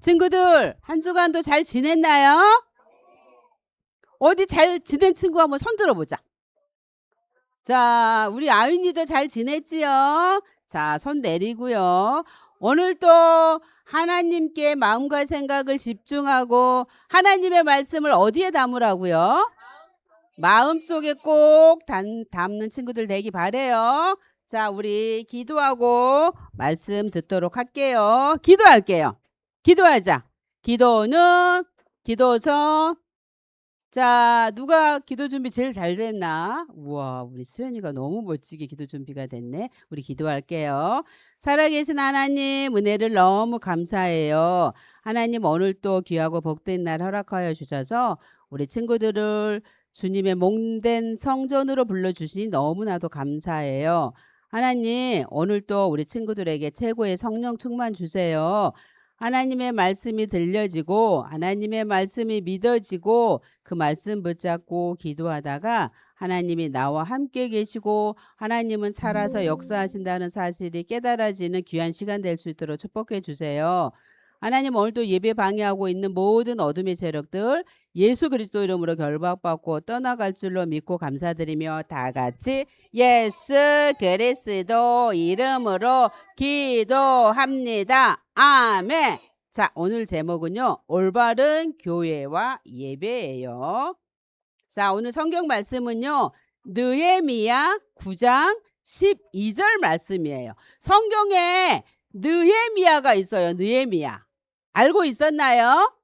친구들, 한 주간도 잘 지냈나요? 어디 잘 지낸 친구 한번 손 들어보자. 자, 우리 아윤이도 잘 지냈지요? 자, 손 내리고요. 오늘도 하나님께 마음과 생각을 집중하고 하나님의 말씀을 어디에 담으라고요? 마음속에 꼭 담는 친구들 되기 바래요. 자, 우리 기도하고 말씀 듣도록 할게요. 기도할게요. 기도하자. 기도서. 자, 누가 기도 준비 제일 잘 됐나? 우와, 우리 수연이가 너무 멋지게 기도 준비가 됐네. 우리 기도할게요. 살아계신 하나님, 은혜를 너무 감사해요. 하나님, 오늘 또 귀하고 복된 날 허락하여 주셔서 우리 친구들을 주님의 몸된 성전으로 불러주시니 너무나도 감사해요. 하나님, 오늘 또 우리 친구들에게 최고의 성령 충만 주세요. 하나님의 말씀이 들려지고 하나님의 말씀이 믿어지고 그 말씀 붙잡고 기도하다가 하나님이 나와 함께 계시고 하나님은 살아서 역사하신다는 사실이 깨달아지는 귀한 시간 될 수 있도록 축복해 주세요. 하나님, 오늘도 예배 방해하고 있는 모든 어둠의 세력들 예수 그리스도 이름으로 결박받고 떠나갈 줄로 믿고 감사드리며 다 같이 예수 그리스도 이름으로 기도합니다. 아멘. 자, 오늘 제목은요, 올바른 교회와 예배예요. 자, 오늘 성경 말씀은요, 느헤미야 9장 12절 말씀이에요. 성경에 느헤미야가 있어요. 느헤미야. 알고 있었나요?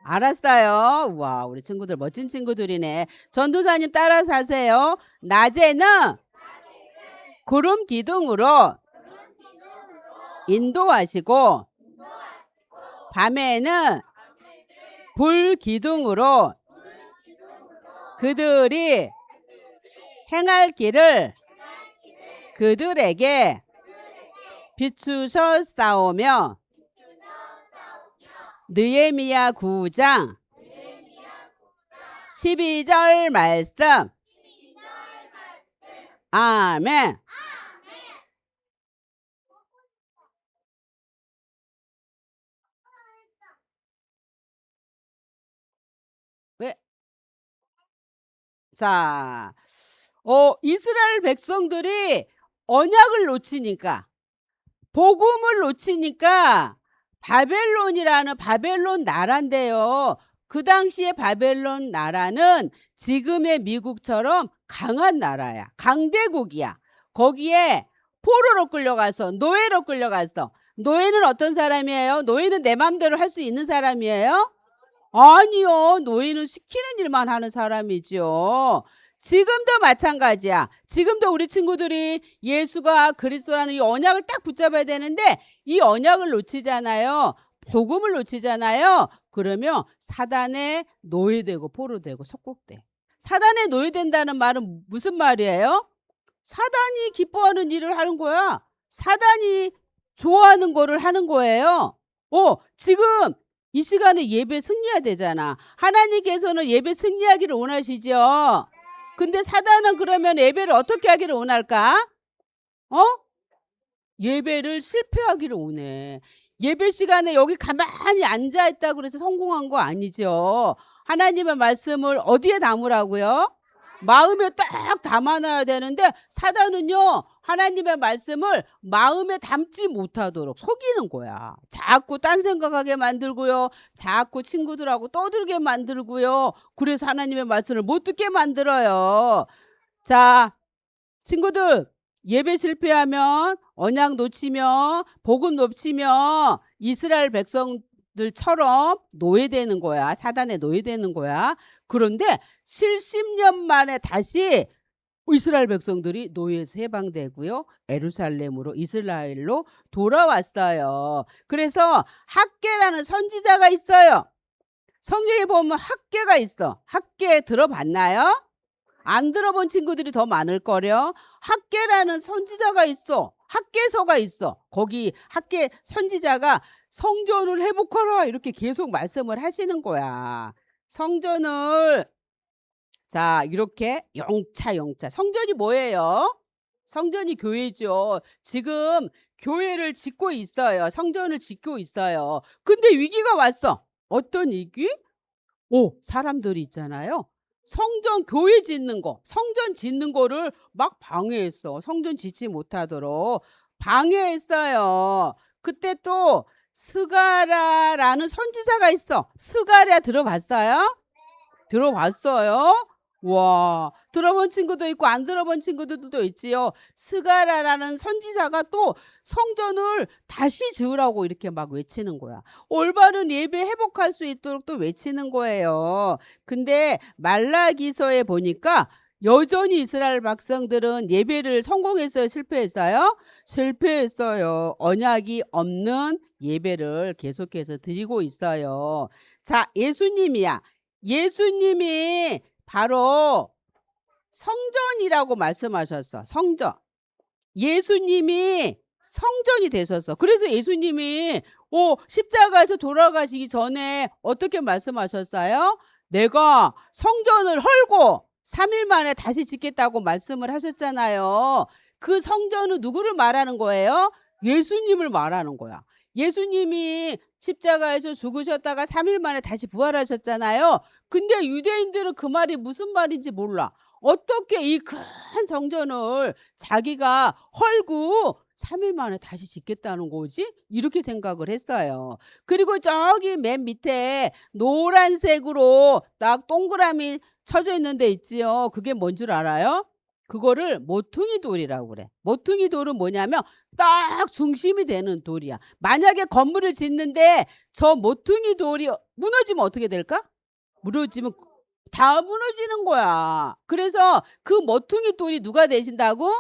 알았어요. 와, 우리 친구들 멋진 친구들이네. 전도사님 따라서 하세요. 낮에는 구름 기둥으로 인도하시고 밤에는 불 기둥으로 그들이 행할 길을 그들에게 비추셨사오며 느헤미야 9장 12절 말씀. 아멘. 왜? 자, 이스라엘 백성들이 언약을 놓치니까 복음을 놓치니까 바벨론이라는 바벨론 나라인데요. 그 당시에 바벨론 나라는 지금의 미국처럼 강한 나라야. 강대국이야. 거기에 포로로 끌려가서 노예로 끌려가서 노예는 어떤 사람이에요? 노예는 내 맘대로 할 수 있는 사람이에요? 아니요. 노예는 시키는 일만 하는 사람이죠. 지금도 마찬가지야. 지금도 우리 친구들이 예수가 그리스도라는 이 언약을 딱 붙잡아야 되는데 이 언약을 놓치잖아요. 복음을 놓치잖아요. 그러면 사단의 노예되고 포로되고 속국돼. 사단의 노예된다는 말은 무슨 말이에요? 사단이 기뻐하는 일을 하는 거야. 사단이 좋아하는 거를 하는 거예요. 지금 이 시간에 예배 승리해야 되잖아. 하나님께서는 예배 승리하기를 원하시죠. 근데 사단은 그러면 예배를 어떻게 하기를 원할까? 예배를 실패하기를 원해. 예배 시간에 여기 가만히 앉아있다고 그래서 성공한 거 아니죠. 하나님의 말씀을 어디에 담으라고요? 마음에 딱 담아놔야 되는데 사단은요, 하나님의 말씀을 마음에 담지 못하도록 속이는 거야. 자꾸 딴 생각하게 만들고요. 자꾸 친구들하고 떠들게 만들고요. 그래서 하나님의 말씀을 못 듣게 만들어요. 자, 친구들, 예배 실패하면 언약 놓치며 복음 놓치며 이스라엘 백성들처럼 노예되는 거야. 사단에 노예되는 거야. 그런데 70년 만에 다시 이스라엘 백성들이 노예에서 해방되고요. 예루살렘으로 이스라엘로 돌아왔어요. 그래서 학개라는 선지자가 있어요. 성경에 보면 학개가 있어. 학개 들어봤나요? 안 들어본 친구들이 더 많을 거려. 학개라는 선지자가 있어. 학개서가 있어. 거기 학개 선지자가 성전을 회복하라 이렇게 계속 말씀을 하시는 거야. 성전을 자, 이렇게 영차. 성전이 뭐예요? 성전이 교회죠. 지금 교회를 짓고 있어요. 성전을 짓고 있어요. 근데 위기가 왔어. 어떤 위기? 사람들이 있잖아요. 성전 교회 짓는 거, 성전 짓는 거를 막 방해했어. 성전 짓지 못하도록 방해했어요. 그때 또 스가랴라는 선지자가 있어. 스가랴 들어봤어요? 들어봤어요? 와, 들어본 친구도 있고 안 들어본 친구들도 있지요. 스가랴라는 선지자가 또 성전을 다시 지으라고 이렇게 막 외치는 거야. 올바른 예배 회복할 수 있도록 또 외치는 거예요. 근데 말라기서에 보니까 여전히 이스라엘 백성들은 예배를 성공했어요? 실패했어요? 실패했어요. 언약이 없는 예배를 계속해서 드리고 있어요. 자, 예수님이야. 예수님이 바로 성전이라고 말씀하셨어. 성전. 예수님이 성전이 되셨어. 그래서 예수님이 십자가에서 돌아가시기 전에 어떻게 말씀하셨어요? 내가 성전을 헐고 3일 만에 다시 짓겠다고 말씀을 하셨잖아요. 그 성전은 누구를 말하는 거예요? 예수님을 말하는 거야. 예수님이 십자가에서 죽으셨다가 3일 만에 다시 부활하셨잖아요. 근데 유대인들은 그 말이 무슨 말인지 몰라. 어떻게 이 큰 성전을 자기가 헐고 3일 만에 다시 짓겠다는 거지? 이렇게 생각을 했어요. 그리고 저기 맨 밑에 노란색으로 딱 동그라미 쳐져 있는 데 있지요. 그게 뭔 줄 알아요? 그거를 모퉁이 돌이라고 그래. 모퉁이 돌은 뭐냐면 딱 중심이 되는 돌이야. 만약에 건물을 짓는데 저 모퉁이 돌이 무너지면 어떻게 될까? 무너지면 다 무너지는 거야. 그래서 그 모퉁이 돌이 누가 되신다고?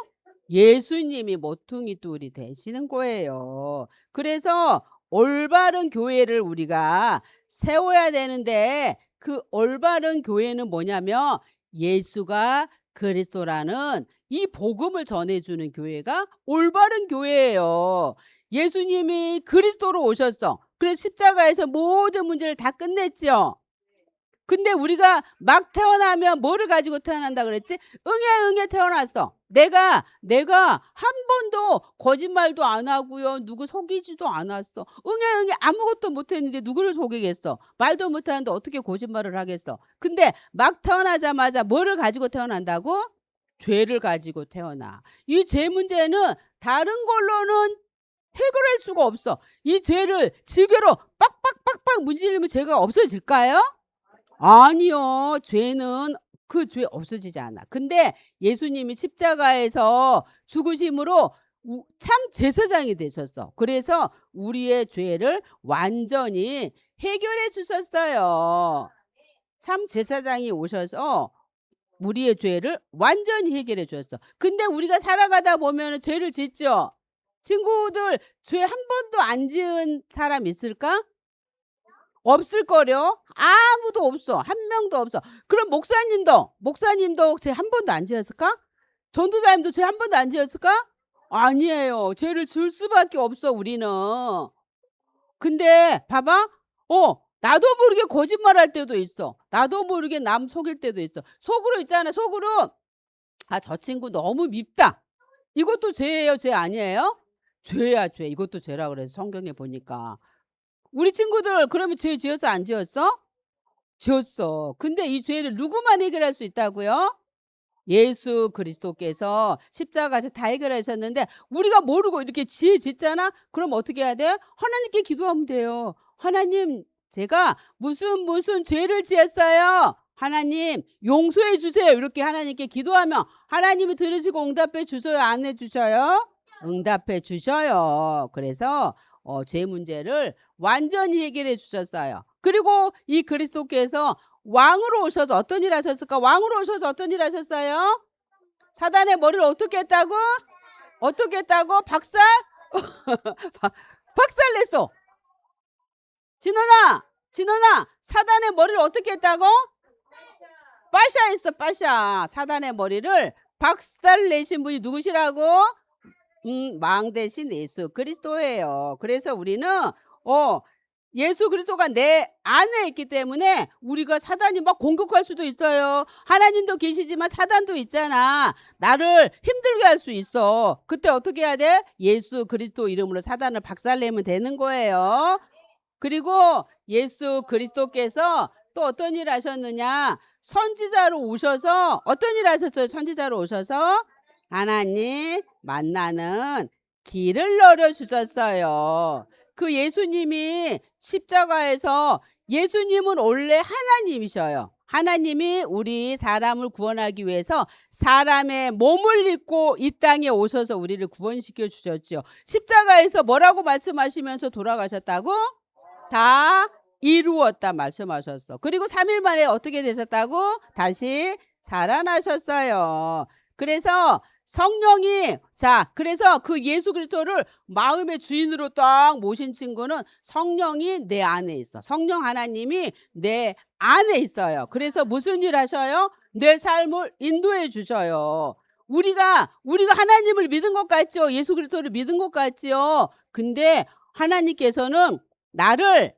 예수님이 모퉁이 돌이 되시는 거예요. 그래서 올바른 교회를 우리가 세워야 되는데 그 올바른 교회는 뭐냐면 예수가 그리스도라는 이 복음을 전해주는 교회가 올바른 교회예요. 예수님이 그리스도로 오셨어. 그래서 십자가에서 모든 문제를 다 끝냈죠. 근데 우리가 막 태어나면 뭐를 가지고 태어난다 그랬지? 응애 태어났어. 내가 한 번도 거짓말도 안 하고요. 누구 속이지도 않았어. 응애 아무것도 못했는데 누구를 속이겠어? 말도 못하는데 어떻게 거짓말을 하겠어? 근데 막 태어나자마자 뭐를 가지고 태어난다고? 죄를 가지고 태어나. 이 죄 문제는 다른 걸로는 해결할 수가 없어. 이 죄를 지게로 빡빡빡빡 문지르면 죄가 없어질까요? 아니요. 죄는 그 죄 없어지지 않아. 근데 예수님이 십자가에서 죽으심으로 참 제사장이 되셨어. 그래서 우리의 죄를 완전히 해결해 주셨어요. 참 제사장이 오셔서 우리의 죄를 완전히 해결해 주셨어. 근데 우리가 살아가다 보면 죄를 짓죠. 친구들 죄 한 번도 안 지은 사람 있을까? 없을 거려. 아무도 없어. 한 명도 없어. 그럼 목사님도 죄 한 번도 안 지었을까? 전도사님도 죄 한 번도 안 지었을까? 아니에요. 죄를 지을 수밖에 없어 우리는. 근데 봐봐. 나도 모르게 거짓말할 때도 있어. 나도 모르게 남 속일 때도 있어. 속으로 있잖아. 속으로 저 친구 너무 밉다. 이것도 죄예요? 죄 아니에요? 죄야 죄. 이것도 죄라 그래서 성경에 보니까. 우리 친구들 그러면 죄 지었어 안 지었어? 지었어. 근데 이 죄를 누구만 해결할 수 있다고요? 예수 그리스도께서 십자가에서 다 해결하셨는데 우리가 모르고 이렇게 지혜 짓잖아? 그럼 어떻게 해야 돼? 하나님께 기도하면 돼요. 하나님 제가 무슨 죄를 지었어요. 하나님 용서해 주세요. 이렇게 하나님께 기도하면 하나님이 들으시고 응답해 주셔요? 안 해주셔요? 응답해 주셔요. 그래서 죄 문제를 완전히 해결해 주셨어요. 그리고 이 그리스도께서 왕으로 오셔서 어떤 일 하셨을까? 왕으로 오셔서 어떤 일 하셨어요? 사단의 머리를 어떻게 했다고? 어떻게 했다고? 박살? 박살 냈어. 진원아, 사단의 머리를 어떻게 했다고? 빠샤 했어, 빠샤. 사단의 머리를 박살 내신 분이 누구시라고? 왕 대신 예수 그리스도예요. 그래서 우리는 예수 그리스도가 내 안에 있기 때문에 우리가 사단이 막 공격할 수도 있어요. 하나님도 계시지만 사단도 있잖아. 나를 힘들게 할 수 있어. 그때 어떻게 해야 돼? 예수 그리스도 이름으로 사단을 박살내면 되는 거예요. 그리고 예수 그리스도께서 또 어떤 일 하셨느냐? 선지자로 오셔서 어떤 일 하셨어요? 선지자로 오셔서 하나님 만나는 길을 열어 주셨어요. 그 예수님이 십자가에서 예수님은 원래 하나님이셔요. 하나님이 우리 사람을 구원하기 위해서 사람의 몸을 입고 이 땅에 오셔서 우리를 구원시켜 주셨죠. 십자가에서 뭐라고 말씀하시면서 돌아가셨다고? 다 이루었다 말씀하셨어. 그리고 3일 만에 어떻게 되셨다고? 다시 살아나셨어요. 그래서 성령이 그래서 그 예수 그리스도를 마음의 주인으로 딱 모신 친구는 성령이 내 안에 있어. 성령 하나님이 내 안에 있어요. 그래서 무슨 일 하셔요? 내 삶을 인도해 주셔요. 우리가 하나님을 믿은 것 같죠? 예수 그리스도를 믿은 것 같지요? 근데 하나님께서는 나를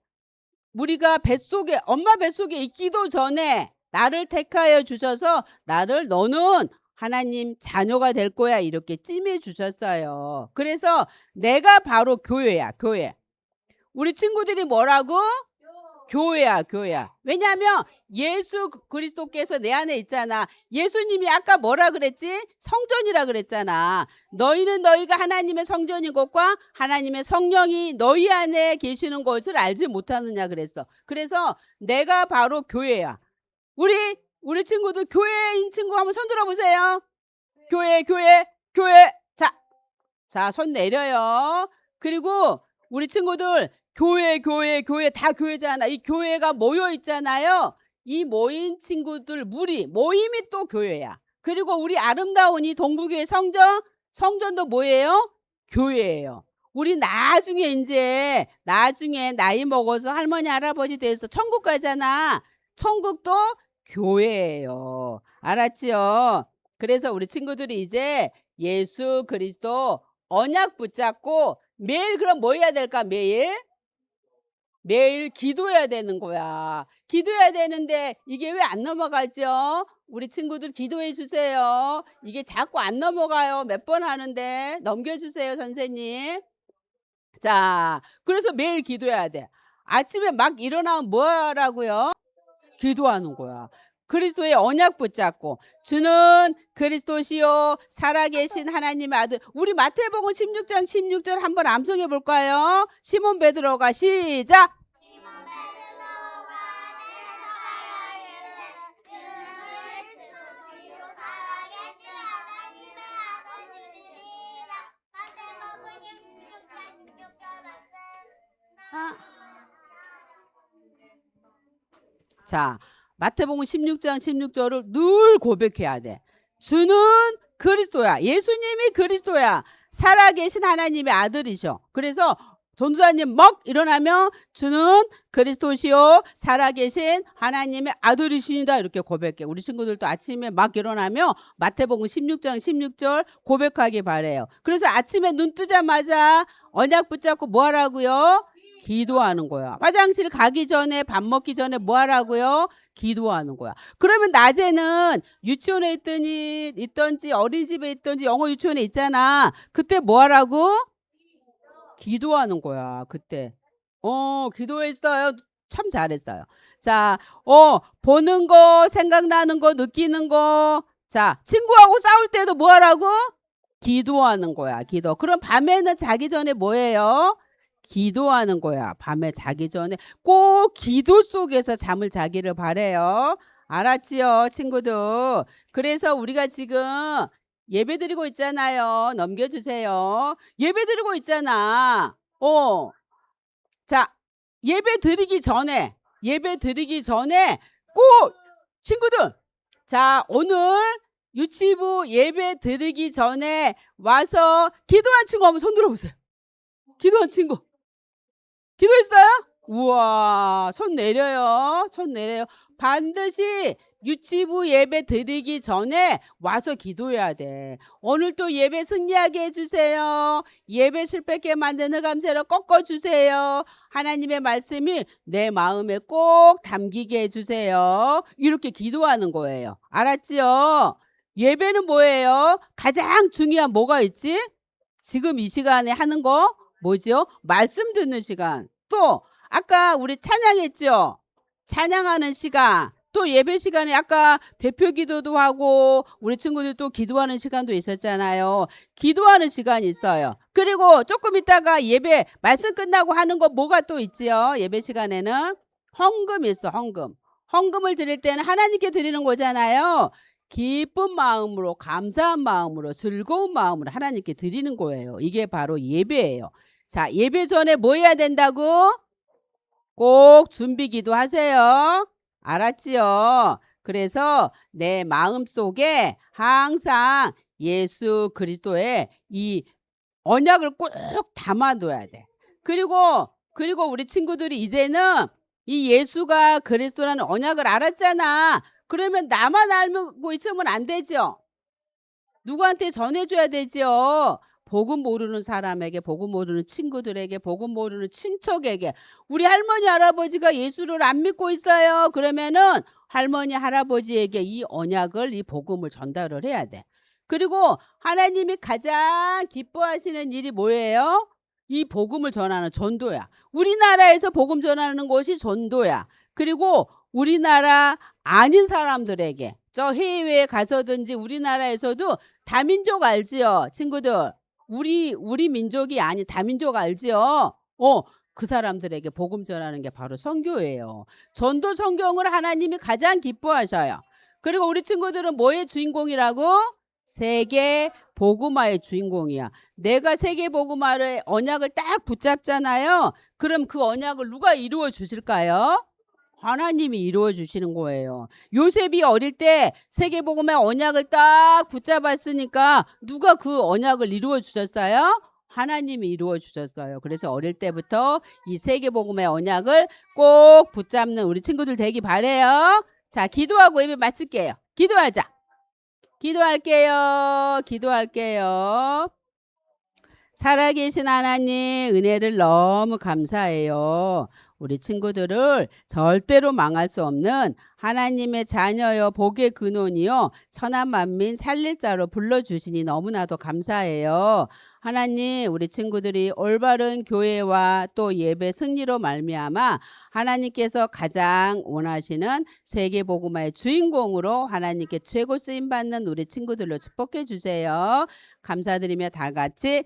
우리가 뱃속에 엄마 뱃속에 있기도 전에 나를 택하여 주셔서 나를 너는 하나님 자녀가 될 거야 이렇게 찜해 주셨어요. 그래서 내가 바로 교회야. 교회. 우리 친구들이 뭐라고? 교회야. 교회야. 왜냐하면 예수 그리스도께서 내 안에 있잖아. 예수님이 아까 뭐라 그랬지? 성전이라 그랬잖아. 너희는 너희가 하나님의 성전인 것과 하나님의 성령이 너희 안에 계시는 것을 알지 못하느냐 그랬어. 그래서 내가 바로 교회야. 우리 친구들 교회인 친구 한번 손 들어보세요. 교회. 자, 손 내려요. 그리고 우리 친구들 교회 다 교회잖아. 이 교회가 모여 있잖아요. 이 모인 친구들 모임이 또 교회야. 그리고 우리 아름다운 이 동부교회 성전도 뭐예요? 교회예요. 우리 나중에 나이 먹어서 할머니 할아버지 돼서 천국 가잖아. 천국도 교회예요. 알았지요? 그래서 우리 친구들이 이제 예수 그리스도 언약 붙잡고 매일 그럼 뭐 해야 될까? 매일 기도해야 되는 거야. 기도해야 되는데 이게 왜 안 넘어가죠? 우리 친구들 기도해 주세요. 이게 자꾸 안 넘어가요. 몇 번 하는데 넘겨주세요, 선생님. 자, 그래서 매일 기도해야 돼. 아침에 막 일어나면 뭐 하라고요? 기도하는 거야. 그리스도의 언약 붙잡고 주는 그리스도시요 살아계신 하나님의 아들. 우리 마태복음 16장 16절 한번 암송해 볼까요? 시몬 베드로가 시작. 자, 마태복음 16장 16절을 늘 고백해야 돼. 주는 그리스도야. 예수님이 그리스도야. 살아계신 하나님의 아들이셔. 그래서 전도사님 막 일어나면 주는 그리스도시요 살아계신 하나님의 아들이시니다 이렇게 고백해. 우리 친구들도 아침에 막 일어나면 마태복음 16장 16절 고백하기 바래요. 그래서 아침에 눈 뜨자마자 언약 붙잡고 뭐 하라고요? 기도하는 거야. 화장실 가기 전에 밥 먹기 전에 뭐 하라고요? 기도하는 거야. 그러면 낮에는 유치원에 있던지 어린이집에 있던지 영어 유치원에 있잖아. 그때 뭐 하라고? 기도하는 거야. 그때. 기도했어요. 참 잘했어요. 자, 보는 거, 생각나는 거, 느끼는 거. 자, 친구하고 싸울 때도 뭐 하라고? 기도하는 거야. 기도. 그럼 밤에는 자기 전에 뭐예요? 기도하는 거야. 밤에 자기 전에 꼭 기도 속에서 잠을 자기를 바래요. 알았지요, 친구들? 그래서 우리가 지금 예배 드리고 있잖아요. 넘겨주세요. 예배 드리고 있잖아. 자, 예배 드리기 전에 꼭 친구들, 자, 오늘 유치부 예배 드리기 전에 와서 기도한 친구 한번 손 들어보세요. 기도한 친구. 기도했어요? 우와, 손 내려요. 반드시 유치부 예배 드리기 전에 와서 기도해야 돼. 오늘 또 예배 승리하게 해주세요. 예배 실패하게 만드는 흑암세력 꺾어주세요. 하나님의 말씀이 내 마음에 꼭 담기게 해주세요. 이렇게 기도하는 거예요. 알았지요? 예배는 뭐예요? 가장 중요한 뭐가 있지? 지금 이 시간에 하는 거 뭐죠? 말씀 듣는 시간. 또 아까 우리 찬양했죠? 찬양하는 시간. 또 예배 시간에 아까 대표 기도도 하고 우리 친구들 또 기도하는 시간도 있었잖아요. 기도하는 시간이 있어요. 그리고 조금 있다가 예배 말씀 끝나고 하는 거 뭐가 또 있지요? 예배 시간에는 헌금이 있어. 헌금. 헌금을 드릴 때는 하나님께 드리는 거잖아요. 기쁜 마음으로, 감사한 마음으로, 즐거운 마음으로 하나님께 드리는 거예요. 이게 바로 예배예요. 자, 예배 전에 뭐 해야 된다고? 꼭 준비 기도하세요. 알았지요? 그래서 내 마음속에 항상 예수 그리스도의 이 언약을 꼭 담아둬야 돼. 그리고 우리 친구들이 이제는 이 예수가 그리스도라는 언약을 알았잖아. 그러면 나만 알고 있으면 안 되죠. 누구한테 전해줘야 되죠. 복음 모르는 사람에게, 복음 모르는 친구들에게, 복음 모르는 친척에게. 우리 할머니 할아버지가 예수를 안 믿고 있어요. 그러면은 할머니 할아버지에게 이 언약을, 이 복음을 전달을 해야 돼. 그리고 하나님이 가장 기뻐하시는 일이 뭐예요? 이 복음을 전하는 전도야. 우리나라에서 복음 전하는 것이 전도야. 그리고 우리나라 아닌 사람들에게, 저 해외에 가서든지 우리나라에서도 다민족 알지요, 친구들? 우리 민족이 아닌 다민족 알지요? 그 사람들에게 복음 전하는 게 바로 선교예요. 전도 성경을 하나님이 가장 기뻐하셔요. 그리고 우리 친구들은 뭐의 주인공이라고? 세계 복음화의 주인공이야. 내가 세계 복음화의 언약을 딱 붙잡잖아요. 그럼 그 언약을 누가 이루어 주실까요? 하나님이 이루어 주시는 거예요. 요셉이 어릴 때 세계복음의 언약을 딱 붙잡았으니까 누가 그 언약을 이루어 주셨어요? 하나님이 이루어 주셨어요. 그래서 어릴 때부터 이 세계복음의 언약을 꼭 붙잡는 우리 친구들 되기 바래요. 자, 기도하고 예배 마칠게요. 기도하자. 기도할게요. 살아계신 하나님, 은혜를 너무 감사해요. 우리 친구들을 절대로 망할 수 없는 하나님의 자녀여, 복의 근원이요, 천하만민 살릴 자로 불러주시니 너무나도 감사해요. 하나님, 우리 친구들이 올바른 교회와 또 예배 승리로 말미암아 하나님께서 가장 원하시는 세계복음화의 주인공으로 하나님께 최고 쓰임받는 우리 친구들로 축복해 주세요. 감사드리며 다 같이